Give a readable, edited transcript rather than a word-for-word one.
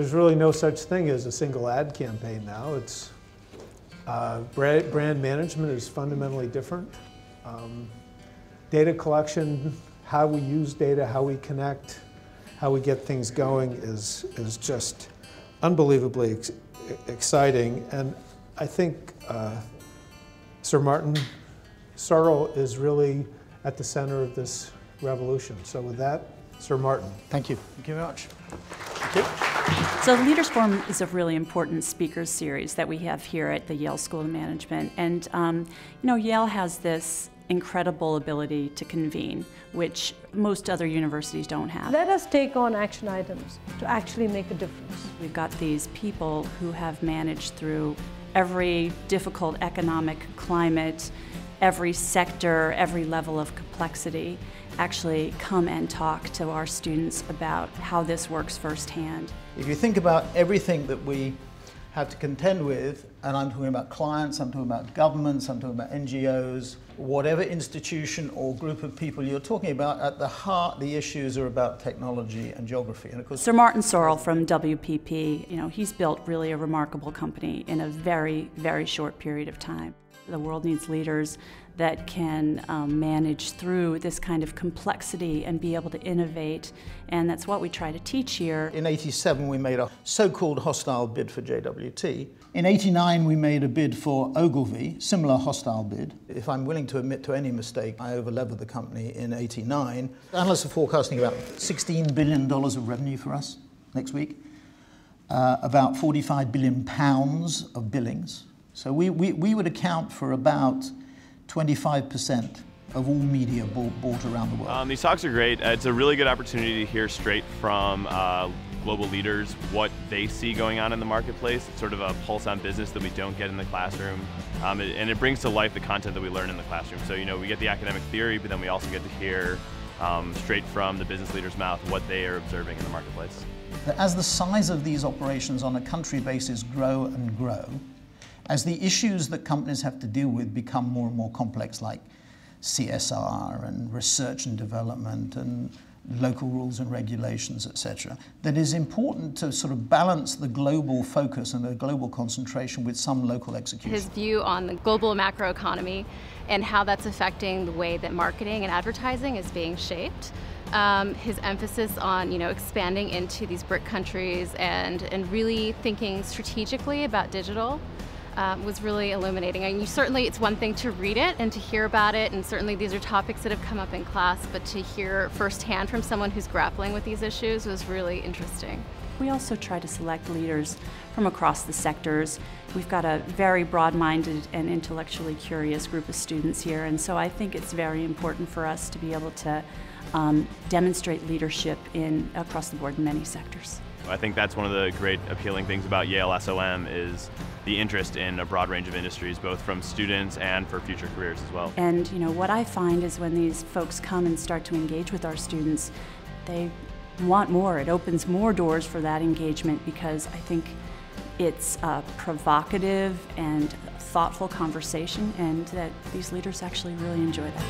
there's really no such thing as a single ad campaign now. It's brand management is fundamentally different. Data collection, how we use data, how we connect, how we get things going is just unbelievably exciting. And I think Sir Martin Sorrell is really at the center of this revolution. So with that, Sir Martin. Thank you. Thank you very much. Thank you. So the Leaders Forum is a really important speakers series that we have here at the Yale School of Management. And Yale has this incredible ability to convene, which most other universities don't have. Let us take on action items to actually make a difference. We've got these people who have managed through every difficult economic climate, every sector, every level of complexity, actually come and talk to our students about how this works firsthand. If you think about everything that we have to contend with, and I'm talking about clients, I'm talking about governments, I'm talking about NGOs, whatever institution or group of people you're talking about, at the heart the issues are about technology and geography. And of course, Sir Martin Sorrell from WPP, he's built really a remarkable company in a very, very short period of time. The world needs leaders that can manage through this kind of complexity and be able to innovate, and that's what we try to teach here. In '87 we made a so-called hostile bid for JWT. In '89 we made a bid for Ogilvy, similar hostile bid. If I'm willing to admit to any mistake, I over-levered the company in '89. Analysts are forecasting about $16 billion of revenue for us next week, about £45 billion of billings. So we would account for about 25% of all media bought around the world. These talks are great. It's a really good opportunity to hear straight from global leaders what they see going on in the marketplace. It's sort of a pulse on business that we don't get in the classroom. And it brings to life the content that we learn in the classroom. So, we get the academic theory, but then we also get to hear straight from the business leader's mouth what they are observing in the marketplace. As the size of these operations on a country basis grow and grow, as the issues that companies have to deal with become more and more complex, like CSR and research and development and local rules and regulations, etc., that is important to sort of balance the global focus and the global concentration with some local execution. His view on the global macroeconomy and how that's affecting the way that marketing and advertising is being shaped. His emphasis on expanding into these BRIC countries and really thinking strategically about digital was really illuminating. I mean, certainly it's one thing to read it and to hear about it, and certainly these are topics that have come up in class, but to hear firsthand from someone who's grappling with these issues was really interesting. We also try to select leaders from across the sectors. We've got a very broad-minded and intellectually curious group of students here, and so I think it's very important for us to be able to demonstrate leadership across the board in many sectors. I think that's one of the great appealing things about Yale SOM is the interest in a broad range of industries, both from students and for future careers as well. And what I find is when these folks come and start to engage with our students, they want more. It opens more doors for that engagement because I think it's a provocative and thoughtful conversation, and that these leaders actually really enjoy that.